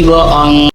Ih, bohong.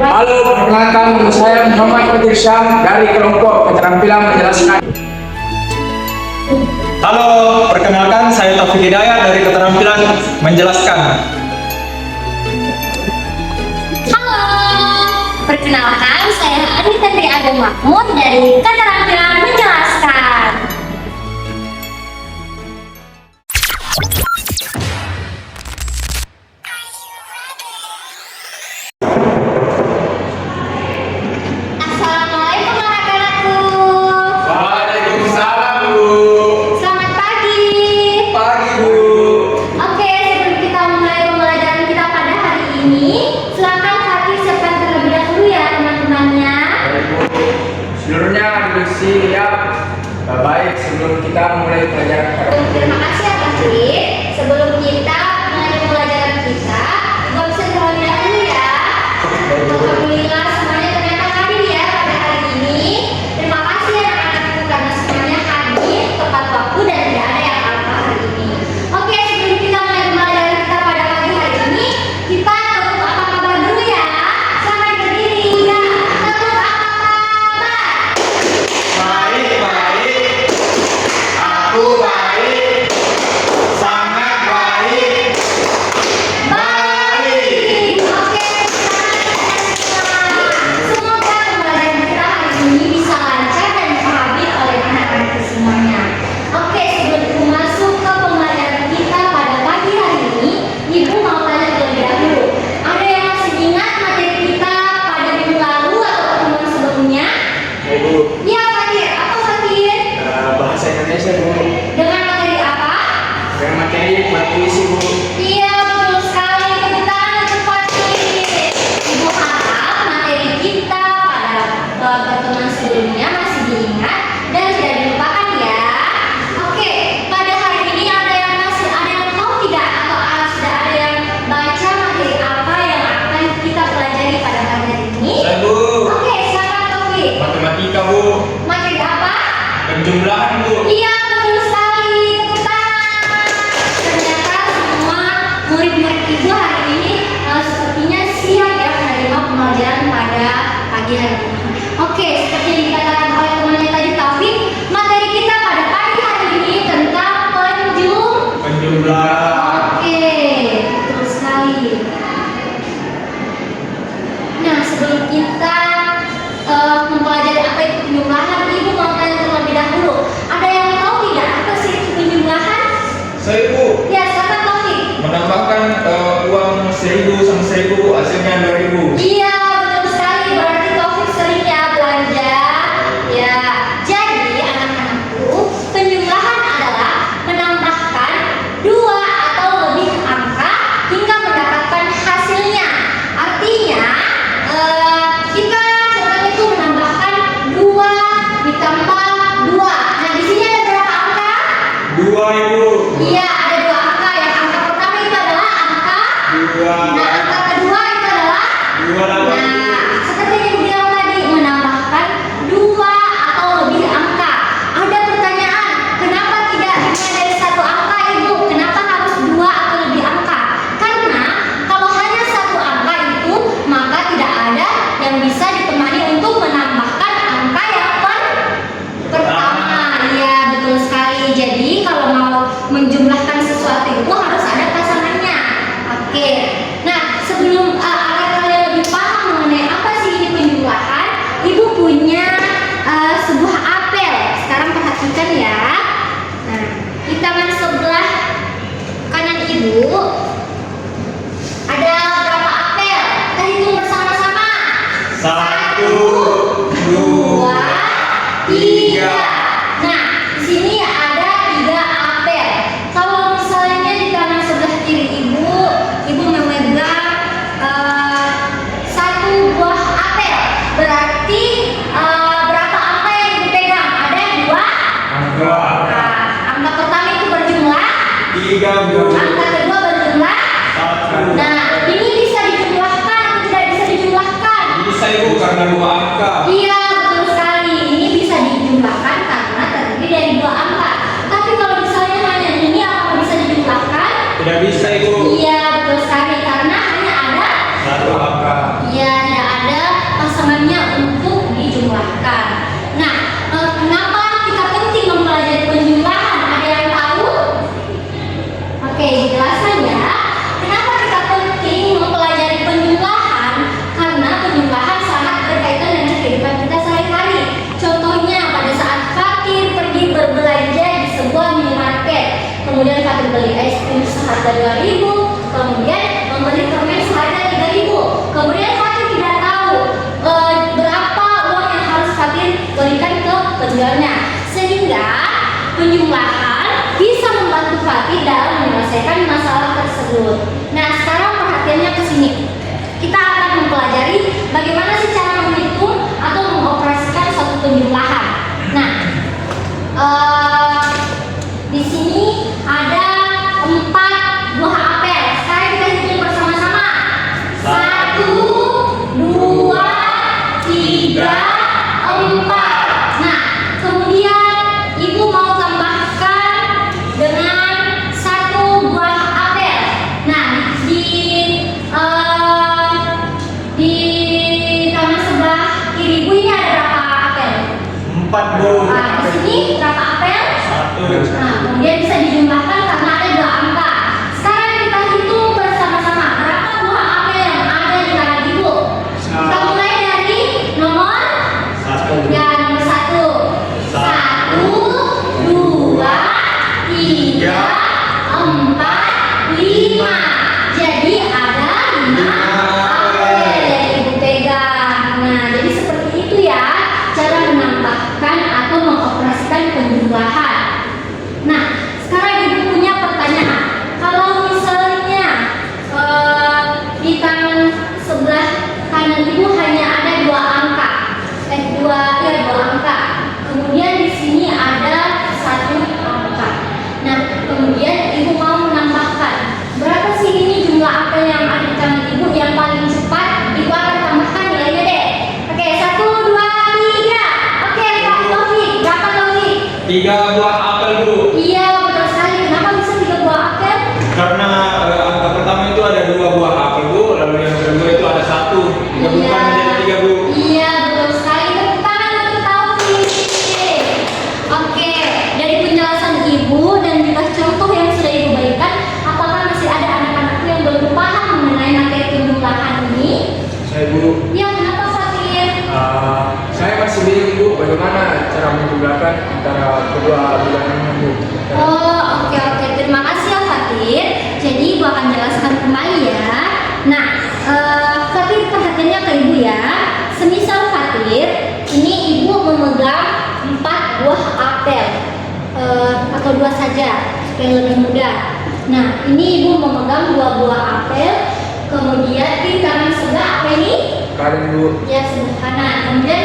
Halo, perkenalkan saya Muhammad Fatir Syam dari kelompok keterampilan menjelaskan. Halo, perkenalkan saya Taufik Hidayat dari keterampilan menjelaskan. Halo, perkenalkan saya Anita Dri Agung Mahmud dari keterampilan menjelaskan. Assalamualaikum anak-anakku. Waalaikumsalam, Bu. Selamat pagi. Pagi, Bu. Oke, sebelum kita mulai pembelajaran kita pada hari ini, silakan Fatih siapkan terlebih dahulu ya teman-temannya. Seluruhnya duduk siap. Baik, sebelum kita mulai pelajaran pada Terima kasih ya Fatih. Sebelum kita mulai pembelajaran kita, Ibu bisa terlebih dahulu ya. Alhamdulillah semuanya ternyata hadir ya pada hari ini. Terima kasih anak-anakku karena semuanya hadir tepat waktu dan tidak ada yang lupa hari ini. Oke, sebelum kita mulai pembelajaran kita pada pagi hari ini, kita tetap apa kabar dulu ya. Selamat berdiri ya. Tetap apa kabar? Baik, baik. Aku baik. Sangat baik. Baik. Oke, semoga pembelajaran kita hari ini bisa lancar dan dipahami oleh anak-anak semuanya. Oke, sebelum masuk ke pembelajaran kita pada pagi hari ini, Ibu mau tanya terlebih dahulu. Ada yang masih ingat materi kita pada minggu lalu atau pertemuan sebelumnya? Bu, Iya, Fatir. Apa Fatir? bahasa Indonesia, Bu. Dengan materi apa? Dengan materi puisi, Bu. Iya, betul sekali. Tepuk tangan untuk Fatir. Ibu harap materi kita pada pertemuan sebelumnya masih diingat dan tidak dilupakan ya. Oke, pada hari ini ada yang tahu tidak atau sudah ada yang baca materi apa yang akan kita pelajari pada pagi hari ini? Saya, Bu. Oke, silakan Taufik. Matematika, Bu. Materi apa? Penjumlahan, Bu. Iya, betul sekali. Tepuk tangan. Ternyata semua murid-murid Ibu hari ini sepertinya siap ya menerima pembelajaran pada pagi hari ini. Oke, seperti yang dikatakan oleh temannya tadi Taufik, materi kita pada pagi hari ini tentang Penjumlahan. Oke, betul sekali. Nah, sebelum kita mempelajari apa itu penjumlahan, Ibu mau tanya terlebih dahulu. Ada yang tahu tidak apa sih itu penjumlahan? Saya, Bu, Ya, silakan Taufik. menambahkan uang 1.000 sama 1.000, hasilnya 2.000. Iya, betul sekali. Berarti Taufik sering ya belanja. Ya, jadi anak-anakku, penjumlahan adalah menambahkan dua atau lebih angka hingga mendapatkan hasilnya. Artinya, kita contohnya itu menambahkan 2 ditambah 2. Nah, di sini ada berapa angka? 2, Ibu. Iya, ada 2 angka ya. Angka pertama itu adalah angka. 2. Nah, angka kedua itu adalah 2 lagi. Nah, seperti yang Ibu bilang tadi, menambahkan 2 atau lebih angka. Ada pertanyaan, kenapa tidak dimulai dari 1 angka, Ibu? Kenapa harus 2 atau lebih angka? Karena kalau hanya 1 angka itu, maka tidak ada yang bisa ditemani untuk menambahkan angka yang pertama. Iya, betul sekali. Jadi, kalau mau menjumlahkan sesuatu itu harus ada pasangannya. Oke. Nah, sebelum kalian lebih paham mengenai apa sih ini penjumlahan, Ibu punya sebuah apel. Sekarang perhatikan ya. Nah, di tangan sebelah kanan Ibu ada berapa apel? Kita hitung bersama-sama. 1, 2, 2, 3. Nah, di sini ada kemudian Fatir beli es krim seharga 2.000, kemudian membeli permen seharga 3.000. Kemudian Fatir tidak tahu berapa uang yang harus Fatir berikan ke penjualnya, sehingga penjumlahan bisa membantu Fatir dalam menyelesaikan masalah tersebut. Nah, sekarang perhatiannya ke sini. Kita akan mempelajari bagaimana sih cara menghitung atau mengoperasikan suatu penjumlahan. Nah, di sini ada 4 buah apel. Sekarang kita hitung bersama-sama. 1, 2, 3, 4. Nah, kemudian ibu mau tambahkan dengan 1 buah apel. Nah, di kanan sebelah kiri ibu ini ada berapa apel? 4 Bu. Nah, di sini berapa apel? 1. Nah, kemudian bisa dijumlahkan karena ada 2 angka. Sekarang kita hitung bersama-sama berapa buah apel yang ada di kanan ibu. Kita mulai dari nomor 1. ya, nomor 1. 1, 2, 3, 4, 5. Jadi ada 5 apel yang ibu pegang. Nah, jadi seperti itu ya cara menambahkan atau mengoperasikan penjumlahan. Nah, sekarang ibu punya pertanyaan. Kalau misalnya di kanan sebelah kanan ibu hanya ada 2 angka, dua angka. Kemudian di sini ada 1 angka. Nah, kemudian ibu mau menambahkan berapa sih ini jumlah apel yang ada di kanan ibu yang paling cepat? Ibu akan tambahkan nilainya deh. Oke, 1, 2, 3. Oke, Kak Taufik, berapa Taufik? 3 buah apel Bu. Iya, betul sekali. Kenapa bisa 3 buah apel? Karena angka pertama itu ada 2 buah apel Bu, lalu yang kedua itu ada 1. Digabungkan menjadi 3 Bu. Iya, betul sekali. Tepuk tangan untuk Taufik. Oke, dari penjelasan ibu dan juga contoh yang sudah ibu berikan, apakah masih ada anak-anakku yang belum paham mengenai materi penjumlahan ini? Saya Bu, Ya, kenapa Fatir? saya masih bingung Bu, bagaimana cara menjumlahkan antara kedua bilangan Bu. Oh, oke. Terima kasih ya Fatir. Jadi ibu akan jelaskan kembali ya. Nah, Fatir perhatiannya ke ibu ya. Semisal Fatir, ini ibu memegang 4 buah apel atau 2 saja supaya lebih mudah. Nah, ini ibu memegang 2 buah apel. Kemudian di kanan sebelah apa ini? Kanan Bu. Ya, sebelah kanan. Kemudian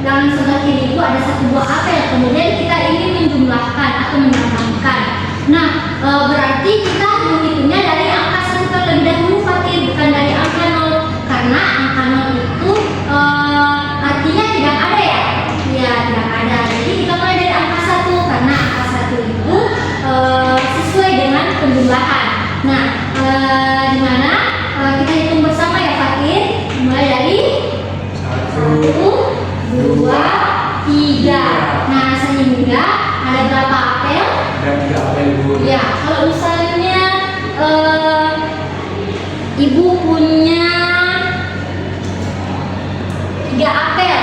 kanan sebelah kiri itu ada 1 buah apel. Kemudian kita ingin menjumlahkan atau menambahkan. Nah, berarti kita menghitungnya dari angka 1 terlebih dahulu Fatir, bukan dari angka 0. Karena angka 0 itu artinya tidak ada ya? Ya, tidak ada. Jadi kita mulai dari angka 1 karena angka 1 itu sesuai dengan penjumlahan. Nah, di mana kita hitung bersama ya Fatir. Mulai dari 1, 2, 3. Nah, sehingga ada berapa apel? Ada 3 apel Bu. Ya, kalau misalnya ibu punya 3 apel,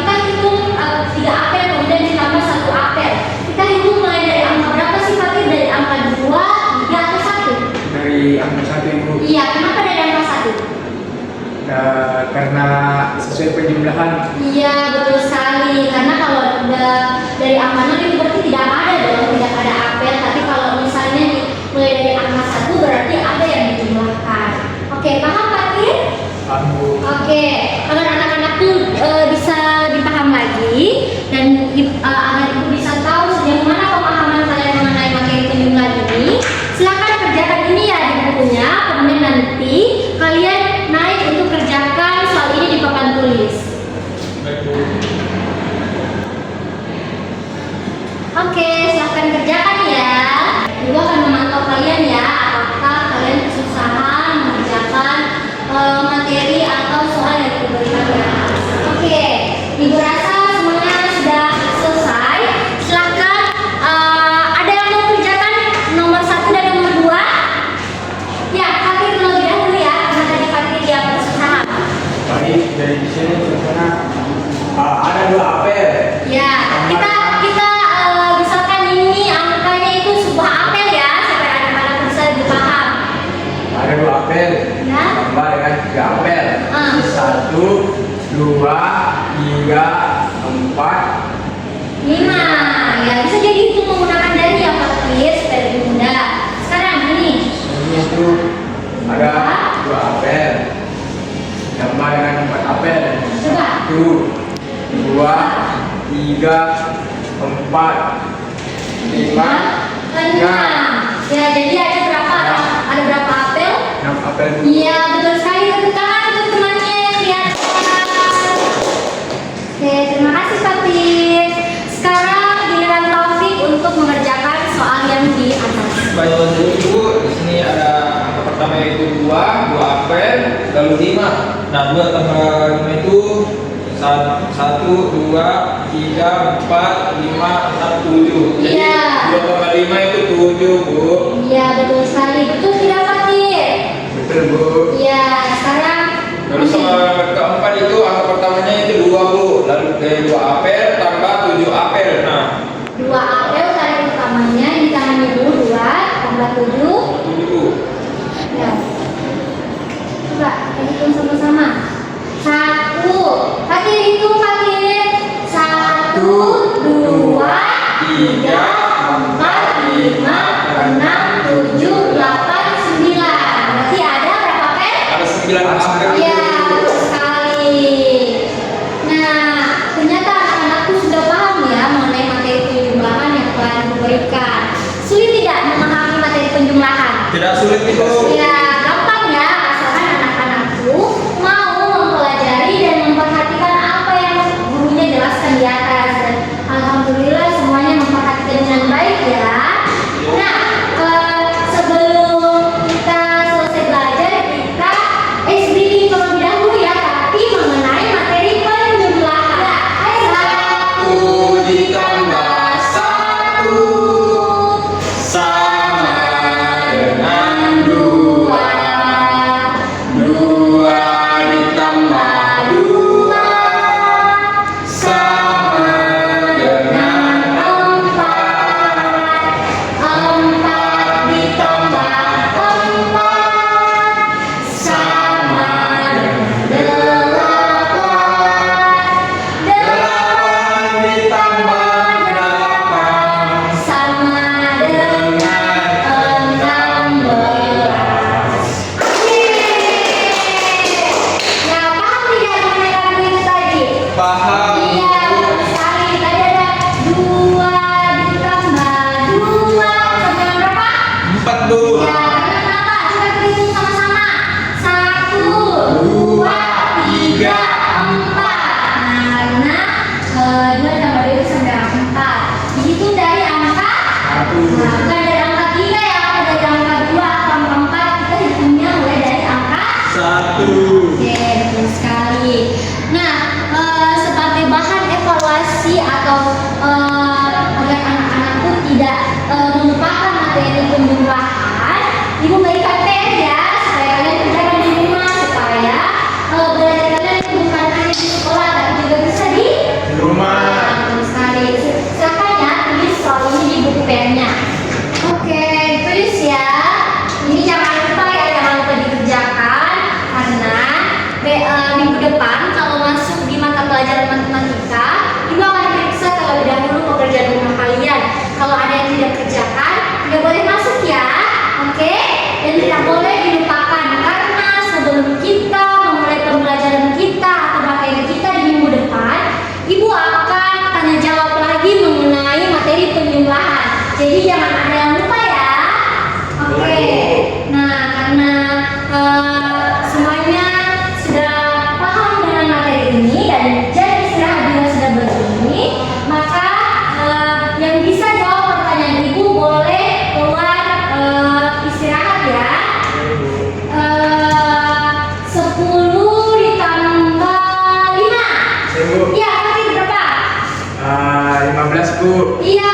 kita hitung 3 apel kemudian ditambah 1 apel. Kita hitung mulai dari angka berapa sih Fatir? Dari angka 2, 3 atau 1? Dari angka 1 Ibu. Iya, kenapa dari angka 1? Karena sesuai penjumlahan. Iya, betul sekali. Karena kalau udah dari angka 0 itu berarti tidak ada dong, tidak ada apel. Tapi kalau misalnya mulai dari angka 1 berarti ada yang dijumlahkan. Oke, paham Fatir? Paham Bu. Oke, agar anak-anakku bisa dipaham lagi dan agar ibu bisa tahu sejauh mana pemahaman kalian mengenai materi penjumlahan ini, silakan kerjakan ini ya di bukunya. Kemudian nanti kalian naik untuk kerjakan soal ini di papan tulis. Baik Bu. Oke, silakan kerjakan ya. Ibu akan memantau kalian ya, apakah kalian kesusahan mengerjakan materi atau soal yang diberikan ya. Oke, ibu rasa semuanya sudah selesai. 5. Ya, bisa jadi itu menggunakan dari ya Pak Fir, supaya lebih mudah. Sekarang ini. Ini itu ada 2 apel. Tambah dengan 4 apel. Coba. 1, 2, 3, 4, 5, 6. Ya, jadi ada berapa? Ada berapa apel? 6 apel. Iya, betul sekali. Tepuk tangan untuk temannya yang di atas. Oke, terima kasih Pak Fir. Sekarang giliran Taufik untuk mengerjakan soal yang di atas. Baik Ibu, di sini ada angka pertama yaitu 2 apel, lalu 5. Nah, 2 tambah 5 itu 1, 2, 3, 4, 5, 6, 7. Jadi Iya. 2 tambah 5 itu 7, Bu. Iya, betul sekali. Betul tidak Pak Fir? Betul, Bu. Iya, sekarang Lalu soal keempat itu angka pertamanya itu 2, Bu. Lalu 2 apel tambah 7 apel. Nah, 2 apel tadi pertamanya di tangan Ibu 2 tambah 7. 7, Bu. Ya. Coba kita hitung sama-sama. 1. Pakai hitung pakai 1, 2, 3, 4, 5, 6, 7, 8, 9. Berarti ada berapa apel? Ada 9 apel. Ya, betul sekali. Nah, ternyata anak-anakku sudah paham ya mengenai materi penjumlahan yang telah diberikan. Sulit tidak memahami materi penjumlahan? Tidak sulit, Ibu. Ya, gampang ya, asalkan anak-anakku mau mempelajari dan memperhatikan apa yang gurunya jelaskan di atas. Dan alhamdulillah semuanya memperhatikan dengan baik ya. Nah, sebelum kita selesai belajar, kita SBI terlebih dahulu ya, tapi mengenai materi penjumlahan. Satu ditambah 1 sama dengan 2. 2 ditambah 2 sama dengan 4. 4 ditambah 4 sama dengan 8. 8 ditambah 8 Sama dengan 16. Ya, paham tidak mengenai lagu itu tadi? paham. Iya, betul sekali. Tadi ada 2 ditambah 2 sama dengan berapa? 4, Bu. Ya, dengan apa? Coba kita hitung sama-sama. 1, 2, 3, 4. Karena 2 tambah 2 sama dengan 4. Dihitung dari angka. Nah, bukan dari angka 3 ya, atau dari angka 2 atau angka 4. Kita hitungnya mulai dari angka 1. Oke, betul sekali. Nah, sebagai bahan evaluasi atau agar anak-anakku tidak melupakan materi penjumlahan, Ibu berikan PR ya, supaya kalian kerjakan di rumah, supaya belajar kalian bukan hanya di sekolah, tapi juga bisa di Rumah. Betul sekali. Silakan ya, tulis soal ini di buku PR-nya. Oke, tulis ya. Ini jangan lupa ya, jangan lupa dikerjakan karena minggu depan kalau masuk di mata pelajaran matematika, Ibu akan periksa terlebih dahulu pekerjaan rumah kalian. Kalau ada yang tidak kerjakan, tidak boleh masuk ya, oke? Dan tidak boleh dilupakan karena sebelum kita memulai pembelajaran kita atau materi kita di minggu depan, Ibu akan tanya jawab lagi mengenai materi penjumlahan. Jadi jangan ada yang lupa ya. Oke. Nah, karena semuanya sudah paham dengan materi ini dan jam istirahat juga sudah begini, maka yang bisa jawab pertanyaan Ibu boleh keluar istirahat ya. 10 ditambah 5. Bu. Iya, berarti berapa? 15, Bu. Iya,